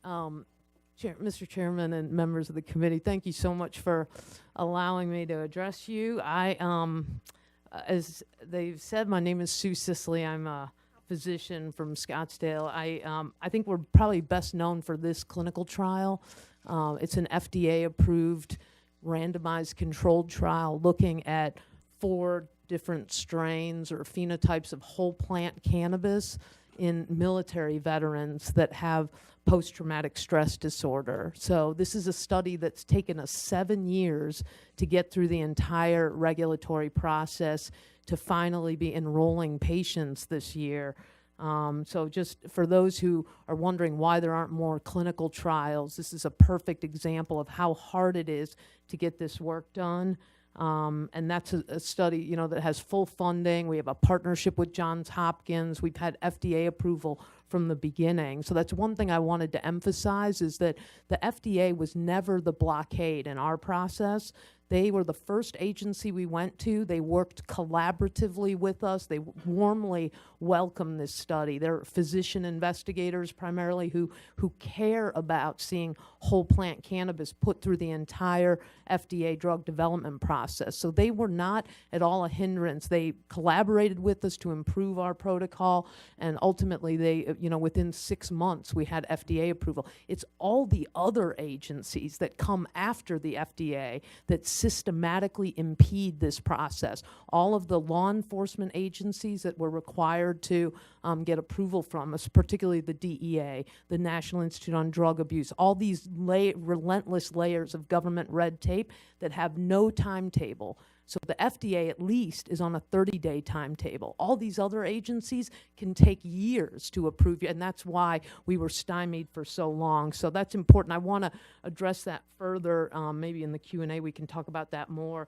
Mr. Chairman and members of the committee, thank you so much for allowing me to address you. As they've said, my name is Sue Sisley. I'm a physician from Scottsdale. I think we're probably best known for this clinical trial. It's an FDA-approved, randomized controlled trial looking at 4 different strains or phenotypes of whole plant cannabis in military veterans that have post-traumatic stress disorder. So this is a study that's taken us 7 years to get through the entire regulatory process to finally be enrolling patients this year. So just for those who are wondering why there aren't more clinical trials, this is a perfect example of how hard it is to get this work done. And that's a study, that has full funding. We have a partnership with Johns Hopkins. We've had FDA approval from the beginning. So that's one thing I wanted to emphasize, is that the FDA was never the blockade in our process. They were the first agency we went to. They worked collaboratively with us. They warmly welcomed this study. They're physician investigators primarily who care about seeing whole plant cannabis put through the entire FDA drug development process. So they were not at all a hindrance. They collaborated with us to improve our protocol, and ultimately they, within 6 months we had FDA approval. It's all the other agencies that come after the FDA that systematically impede this process. All of the law enforcement agencies that were required to get approval from us, particularly the DEA, the National Institute on Drug Abuse, all these relentless layers of government red tape that have no timetable. So the FDA at least is on a 30-day timetable. All these other agencies can take years to approve you, and that's why we were stymied for so long. So that's important. I want to address that further. Maybe in the Q&A we can talk about that more.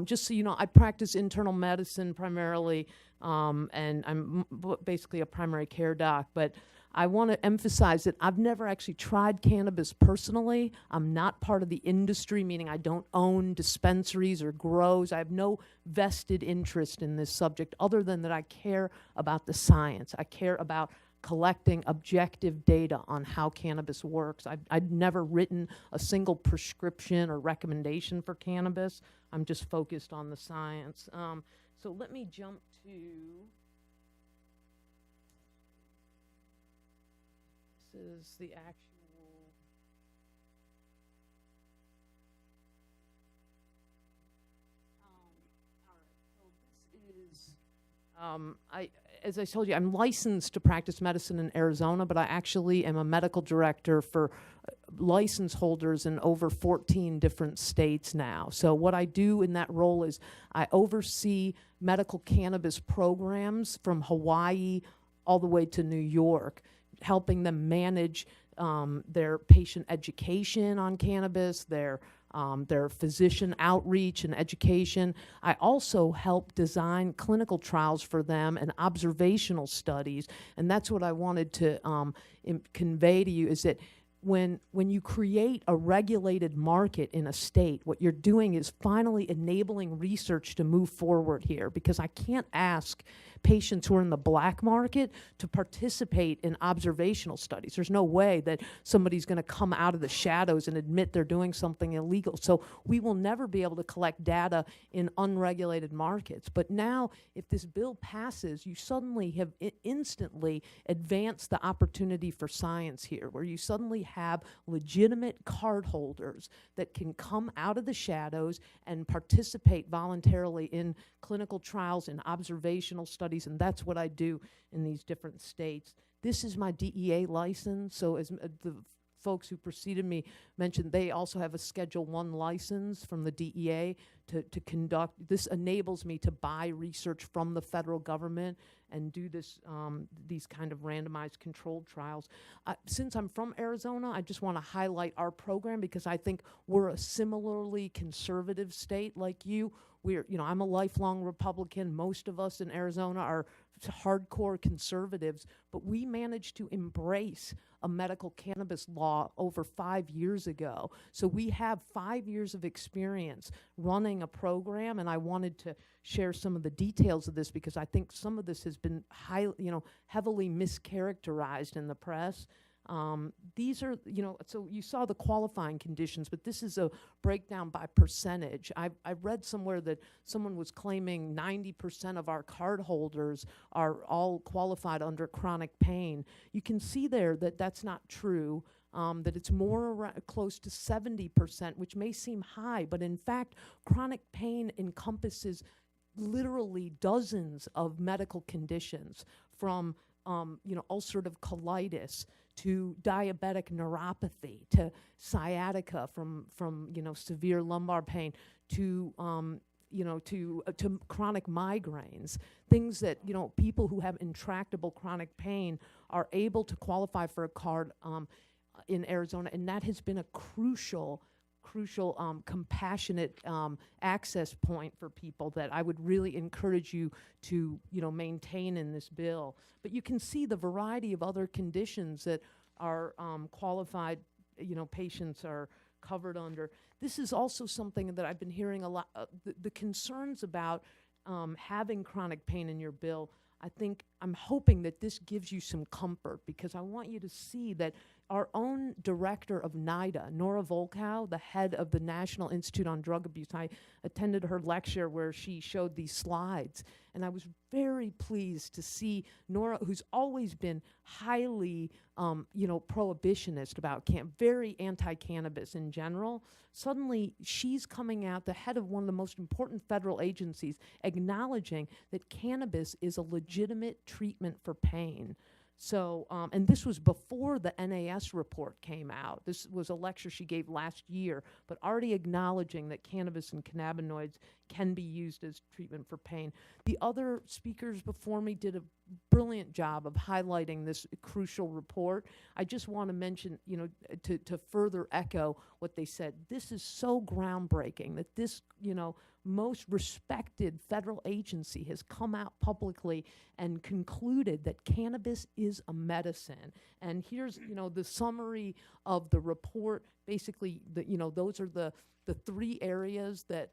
Just so you know, I practice internal medicine primarily, and I'm basically a primary care doc, but I want to emphasize that I've never actually tried cannabis personally. I'm not part of the industry, meaning I don't own dispensaries or grows. I have no vested interest in this subject other than that I care about the science. I care about collecting objective data on how cannabis works. I've never written a single prescription or recommendation for cannabis. I'm just focused on the science. So let me jump to... This is the actual all right, so this is as I told you, I'm licensed to practice medicine in Arizona, but I actually am a medical director for license holders in over 14 different states now. So what I do in that role is I oversee medical cannabis programs from Hawaii all the way to New York, helping them manage their patient education on cannabis, their physician outreach and education. I also help design clinical trials for them and observational studies, and that's what I wanted to convey to you, is that when you create a regulated market in a state, what you're doing is finally enabling research to move forward here, because I can't ask patients who are in the black market to participate in observational studies. There's no way that somebody's going to come out of the shadows and admit they're doing something illegal. So we will never be able to collect data in unregulated markets. But now, if this bill passes, you suddenly have instantly advanced the opportunity for science here, where you suddenly have legitimate card holders that can come out of the shadows and participate voluntarily in clinical trials and observational studies, and that's what I do in these different states. This is my DEA license, so as the folks who preceded me mentioned, they also have a Schedule I license from the DEA to conduct. This enables me to buy research from the federal government and do this, these kind of randomized controlled trials. Since I'm from Arizona, I just want to highlight our program because I think we're a similarly conservative state like you. I'm a lifelong Republican. Most of us in Arizona are hardcore conservatives, but we managed to embrace a medical cannabis law over 5 years ago. So we have 5 years of experience running a program, and I wanted to share some of the details of this because I think some of this has been heavily mischaracterized in the press. These are, so you saw the qualifying conditions, but this is a breakdown by percentage. I read somewhere that someone was claiming 90% of our card holders are all qualified under chronic pain. You can see there that that's not true. That it's more close to 70%, which may seem high, but in fact, chronic pain encompasses literally dozens of medical conditions, from ulcerative colitis to diabetic neuropathy to sciatica, from severe lumbar pain to to chronic migraines, things that people who have intractable chronic pain are able to qualify for a card in Arizona, and that has been a crucial compassionate access point for people that I would really encourage you to maintain in this bill. But you can see the variety of other conditions that our qualified patients are covered under. This is also something that I've been hearing a lot. The concerns about having chronic pain in your bill. I'm hoping that this gives you some comfort, because I want you to see that our own director of NIDA, Nora Volkow, the head of the National Institute on Drug Abuse, I attended her lecture where she showed these slides, and I was very pleased to see Nora, who's always been highly, prohibitionist about very anti-cannabis in general. Suddenly, she's coming out, the head of one of the most important federal agencies, acknowledging that cannabis is a legitimate treatment for pain. So, and this was before the NAS report came out. This was a lecture she gave last year, but already acknowledging that cannabis and cannabinoids can be used as treatment for pain. The other speakers before me did a brilliant job of highlighting this crucial report. I just want to mention, to further echo what they said, this is so groundbreaking that this, most respected federal agency has come out publicly and concluded that cannabis is a medicine. And here's, the summary of the report. Basically, those are the three areas that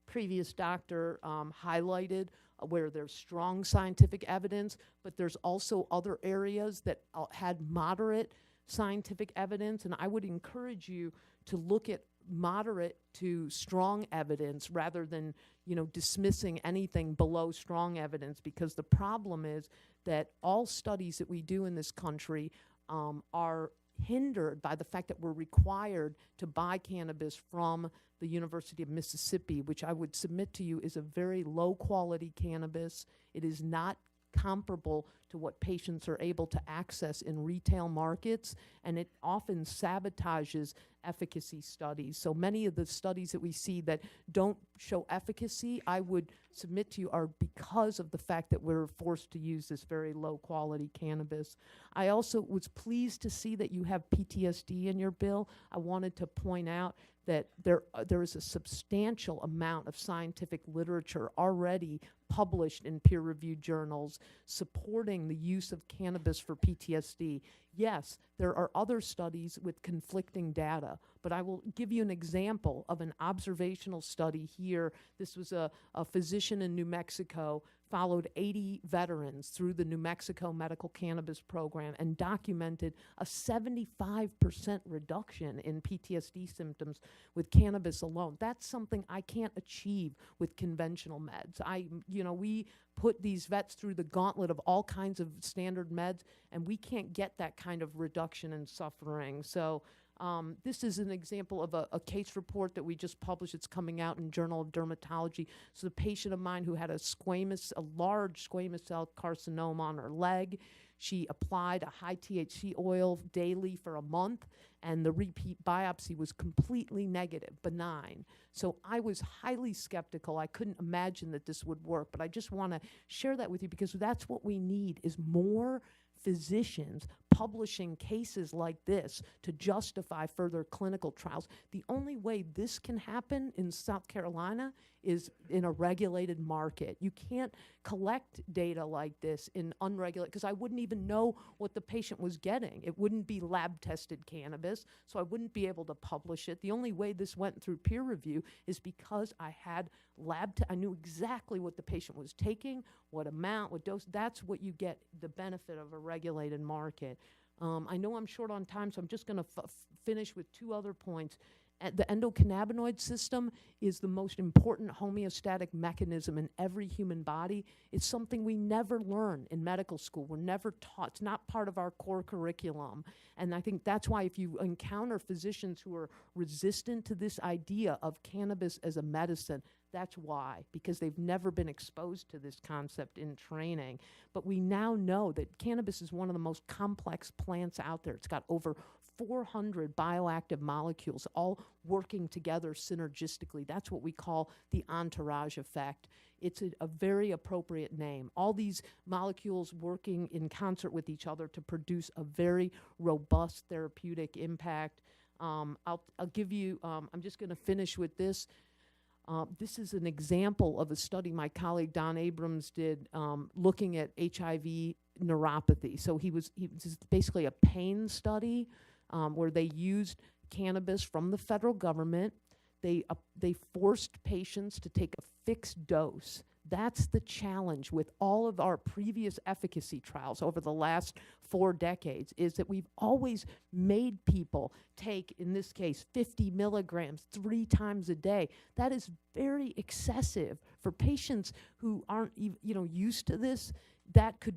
previous doctor highlighted where there's strong scientific evidence, but there's also other areas that had moderate scientific evidence. And I would encourage you to look at moderate to strong evidence rather than dismissing anything below strong evidence, because the problem is that all studies that we do in this country are hindered by the fact that we're required to buy cannabis from the University of Mississippi, which I would submit to you is a very low quality cannabis. It is not comparable to what patients are able to access in retail markets, and it often sabotages efficacy studies. So many of the studies that we see that don't show efficacy, I would submit to you, are because of the fact that we're forced to use this very low quality cannabis. I also was pleased to see that you have PTSD in your bill. I wanted to point out that there is a substantial amount of scientific literature already published in peer-reviewed journals supporting the use of cannabis for PTSD. Yes, there are other studies with conflicting data, but I will give you an example of an observational study here. This was a physician in New Mexico, followed 80 veterans through the New Mexico Medical Cannabis Program and documented a 75% reduction in PTSD symptoms with cannabis alone. That's something I can't achieve with conventional meds. We put these vets through the gauntlet of all kinds of standard meds, and we can't get that kind of reduction in suffering. So this is an example of a case report that we just published. It's coming out in Journal of Dermatology. So a patient of mine who had a large squamous cell carcinoma on her leg. She applied a high THC oil daily for a month, and the repeat biopsy was completely negative, benign. So I was highly skeptical. I couldn't imagine that this would work, but I just want to share that with you because that's what we need, is more physicians publishing cases like this to justify further clinical trials. The only way this can happen in South Carolina is in a regulated market. You can't collect data like this in unregulated, because I wouldn't even know what the patient was getting. It wouldn't be lab-tested cannabis, so I wouldn't be able to publish it. The only way this went through peer review is because I had I knew exactly what the patient was taking, what amount, what dose. That's what you get the benefit of a regulated market. I know I'm short on time, so I'm just going to finish with two other points. The endocannabinoid system is the most important homeostatic mechanism in every human body. It's something we never learn in medical school. We're never taught. It's not part of our core curriculum. And I think that's why if you encounter physicians who are resistant to this idea of cannabis as a medicine, that's why, because they've never been exposed to this concept in training. But we now know that cannabis is one of the most complex plants out there. It's got over 400 bioactive molecules all working together synergistically. That's what we call the entourage effect. It's a very appropriate name. All these molecules working in concert with each other to produce a very robust therapeutic impact. I'll give you, I'm just going to finish with this. This is an example of a study my colleague Don Abrams did looking at HIV neuropathy. So he was basically a pain study where they used cannabis from the federal government. They forced patients to take a fixed dose. That's the challenge with all of our previous efficacy trials over the last 4 decades, is that we've always made people take, in this case, 50 milligrams 3 times a day. That is very excessive for patients who aren't used to this. That could,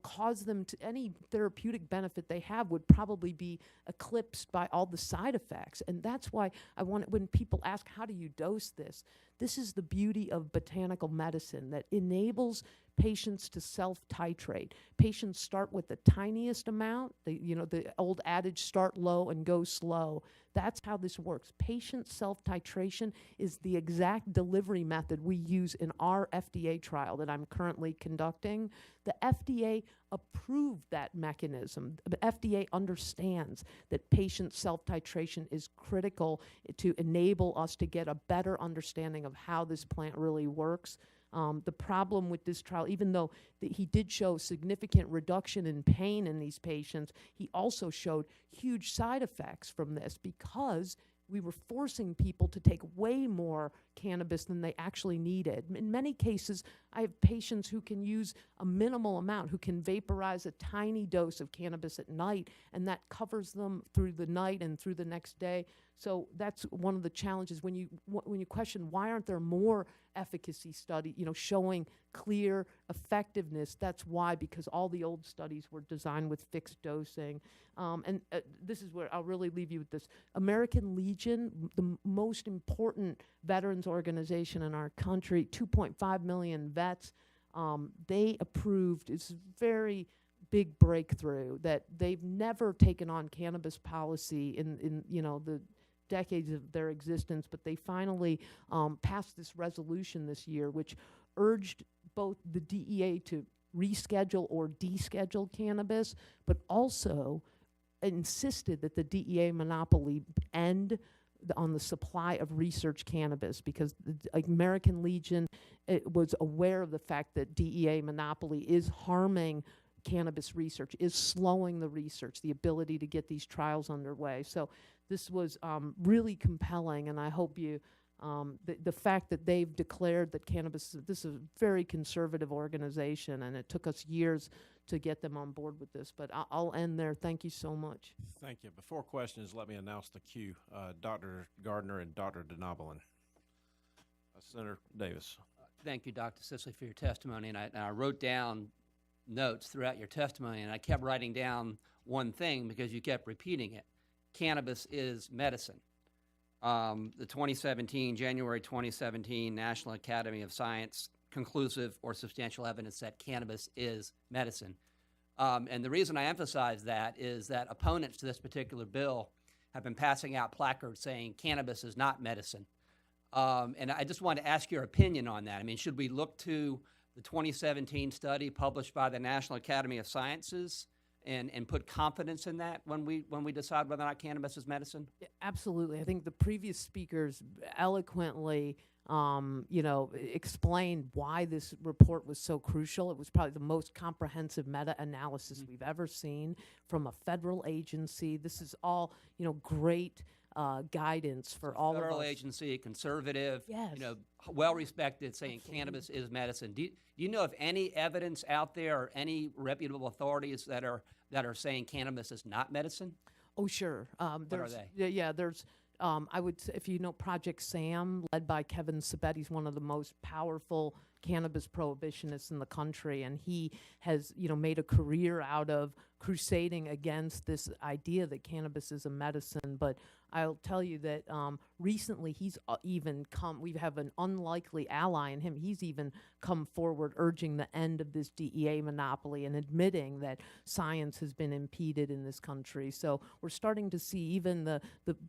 cause them to, any therapeutic benefit they have would probably be eclipsed by all the side effects. And that's why I want, when people ask, how do you dose this? This is the beauty of botanical medicine that enables patients to self-titrate. Patients start with the tiniest amount. The old adage, start low and go slow. That's how this works. Patient self-titration is the exact delivery method we use in our FDA trial that I'm currently conducting. The FDA approved that mechanism. The FDA understands that patient self-titration is critical to enable us to get a better understanding of how this plant really works. The problem with this trial, even though he did show significant reduction in pain in these patients, he also showed huge side effects from this because we were forcing people to take way more cannabis than they actually needed. In many cases, I have patients who can use a minimal amount, who can vaporize a tiny dose of cannabis at night, and that covers them through the night and through the next day. So that's one of the challenges when you question why aren't there more efficacy study, showing clear effectiveness. That's why, because all the old studies were designed with fixed dosing. This is where I'll really leave you with this. American Legion, the most important veterans organization in our country, 2.5 million vets, they approved, it's very big breakthrough that they've never taken on cannabis policy in the decades of their existence, but they finally passed this resolution this year, which urged both the DEA to reschedule or deschedule cannabis, but also insisted that the DEA monopoly end on the supply of research cannabis, because the American Legion was aware of the fact that DEA monopoly is harming cannabis research, is slowing the research, the ability to get these trials underway. So this was really compelling, and I hope you, the fact that they've declared that cannabis, this is a very conservative organization, and it took us years to get them on board with this. But I'll end there. Thank you so much. Thank you. Before questions, let me announce the queue. Dr. Gardner and Dr. Denobalin. Senator Davis. Thank you, Dr. Sisley, for your testimony. And I wrote down notes throughout your testimony, and I kept writing down one thing because you kept repeating it. Cannabis is medicine. The January 2017 National Academy of Science conclusive or substantial evidence that cannabis is medicine. And the reason I emphasize that is that opponents to this particular bill have been passing out placards saying cannabis is not medicine. And I just want to ask your opinion on that. I mean, should we look to the 2017 study published by the National Academy of Sciences and put confidence in that when we decide whether or not cannabis is medicine? Yeah, absolutely. I think the previous speakers eloquently explained why this report was so crucial. It was probably the most comprehensive meta-analysis we've ever seen from a federal agency. This is all, great guidance for all of Federal us. agency, conservative, Yes. well-respected, saying Absolutely. cannabis is medicine. Do you know of any evidence out there or any reputable authorities that are saying cannabis is not medicine? Oh, sure. What are There's, they? Yeah, there's, I would say, if you know Project SAM, led by Kevin Sabet, he's one of the most powerful cannabis prohibitionists in the country, and he has, made a career out of crusading against this idea that cannabis is a medicine. But I'll tell you that recently he's we have an unlikely ally in him. He's even come forward urging the end of this DEA monopoly and admitting that science has been impeded in this country. So we're starting to see even the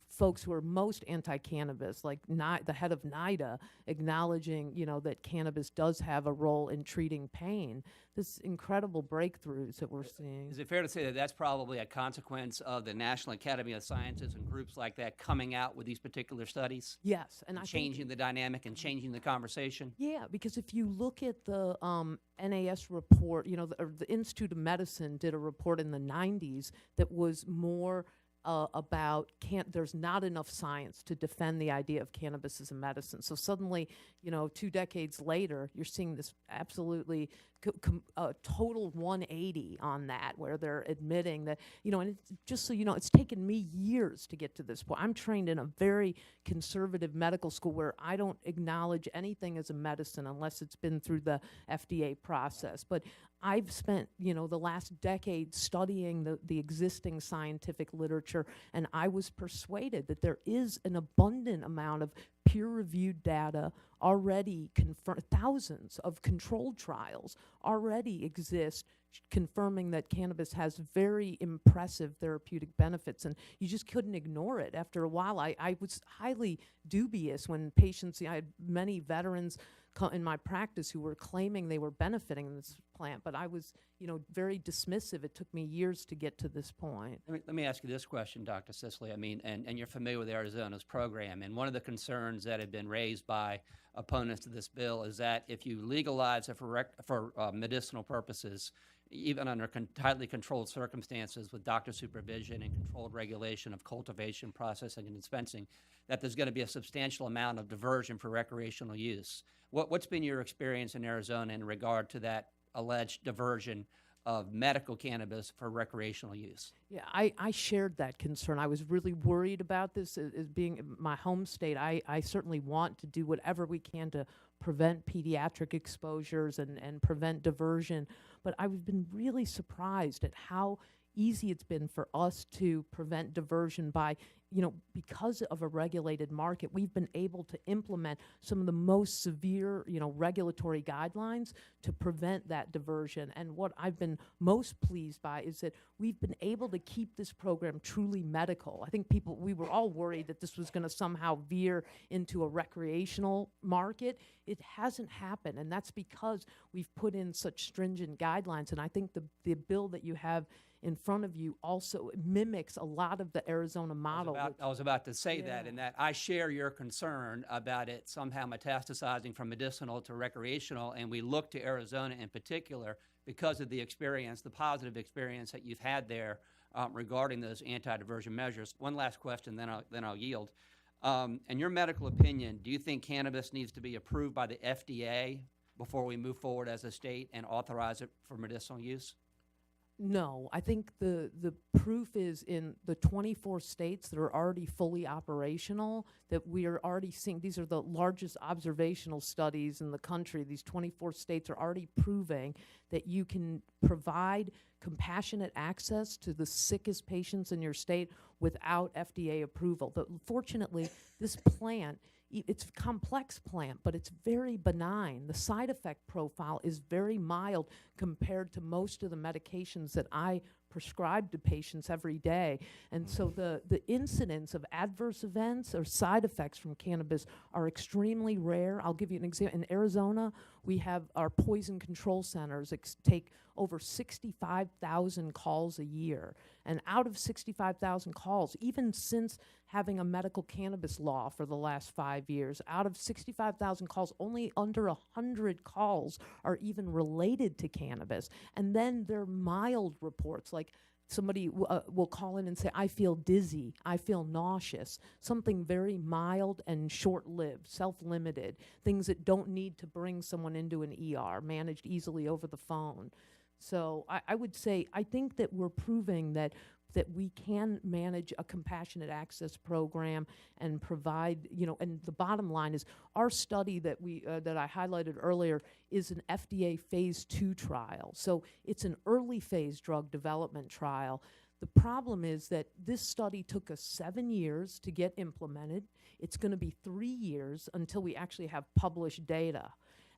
folks who are most anti-cannabis, like the head of NIDA, acknowledging, that cannabis does have a role in treating pain. This incredible breakthroughs that we're seeing. Is it fair to say that that's probably a consequence of the National Academy of Sciences and groups like that coming out with these particular studies? Yes, and I think Changing the dynamic and changing the conversation? yeah, because if you look at the NAS report, the Institute of Medicine did a report in the 90s that was more about there's not enough science to defend the idea of cannabis as a medicine. So suddenly, 2 decades later, you're seeing this absolutely total 180 on that, where they're admitting that, and it's, just so you know, it's taken me years to get to this point. I'm trained in a very conservative medical school where I don't acknowledge anything as a medicine unless it's been through the FDA process. But I've spent, the last decade studying the existing scientific literature, and I was persuaded that there is an abundant amount of peer-reviewed data already thousands of controlled trials already exist confirming that cannabis has very impressive therapeutic benefits, and you just couldn't ignore it. After a while, I was highly dubious when patients, I had many veterans in my practice who were claiming they were benefiting in this plant, but I was, very dismissive. It took me years to get to this point. Let me ask you this question, Dr. Sisley. I mean, and you're familiar with Arizona's program, and one of the concerns that have been raised by opponents to this bill is that if you legalize it for medicinal purposes, even under tightly controlled circumstances with doctor supervision and controlled regulation of cultivation, processing, and dispensing, that there's going to be a substantial amount of diversion for recreational use. What's been your experience in Arizona in regard to that alleged diversion of medical cannabis for recreational use? Yeah, I shared that concern. I was really worried about this as being my home state. I certainly want to do whatever we can to prevent pediatric exposures and prevent diversion. But I've been really surprised at how easy it's been for us to prevent diversion by, because of a regulated market, we've been able to implement some of the most severe, regulatory guidelines to prevent that diversion. And what I've been most pleased by is that we've been able to keep this program truly medical. I think we were all worried that this was going to somehow veer into a recreational market. It hasn't happened, and that's because we've put in such stringent guidelines. And I think the bill that you have in front of you also mimics a lot of the Arizona model. I was about to say Yeah. that, and that I share your concern about it somehow metastasizing from medicinal to recreational, and we look to Arizona in particular because of the experience, the positive experience that you've had there regarding those anti-diversion measures. One last question, then I'll yield. In your medical opinion, do you think cannabis needs to be approved by the FDA before we move forward as a state and authorize it for medicinal use? No, I think the proof is in the 24 states that are already fully operational, that we are already seeing. These are the largest observational studies in the country. These 24 states are already proving that you can provide compassionate access to the sickest patients in your state without FDA approval. Fortunately, this plant, it's a complex plant, but it's very benign. The side effect profile is very mild compared to most of the medications that I prescribe to patients every day. And so the incidence of adverse events or side effects from cannabis are extremely rare. I'll give you an example. In Arizona, we have our poison control centers take over 65,000 calls a year. And out of 65,000 calls, even since having a medical cannabis law for the last 5 years, out of 65,000 calls, only under 100 calls are even related to cannabis. And then there are mild reports, like somebody will call in and say, I feel dizzy, I feel nauseous, something very mild and short-lived, self-limited, things that don't need to bring someone into an ER, managed easily over the phone. So I would say, I think that we're proving that we can manage a compassionate access program and provide, and the bottom line is our study that that I highlighted earlier is an FDA phase 2 trial. So it's an early phase drug development trial. The problem is that this study took us 7 years to get implemented. It's going to be 3 years until we actually have published data.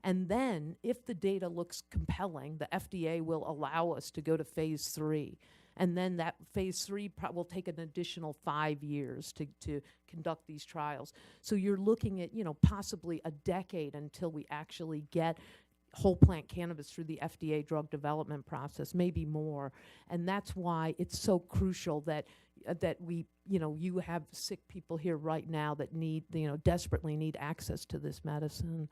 And then if the data looks compelling, the FDA will allow us to go to phase 3. And then that phase 3 will take an additional 5 years to conduct these trials. So you're looking at, possibly a decade until we actually get whole plant cannabis through the FDA drug development process, maybe more. And that's why it's so crucial that we, you have sick people here right now that need, desperately need access to this medicine.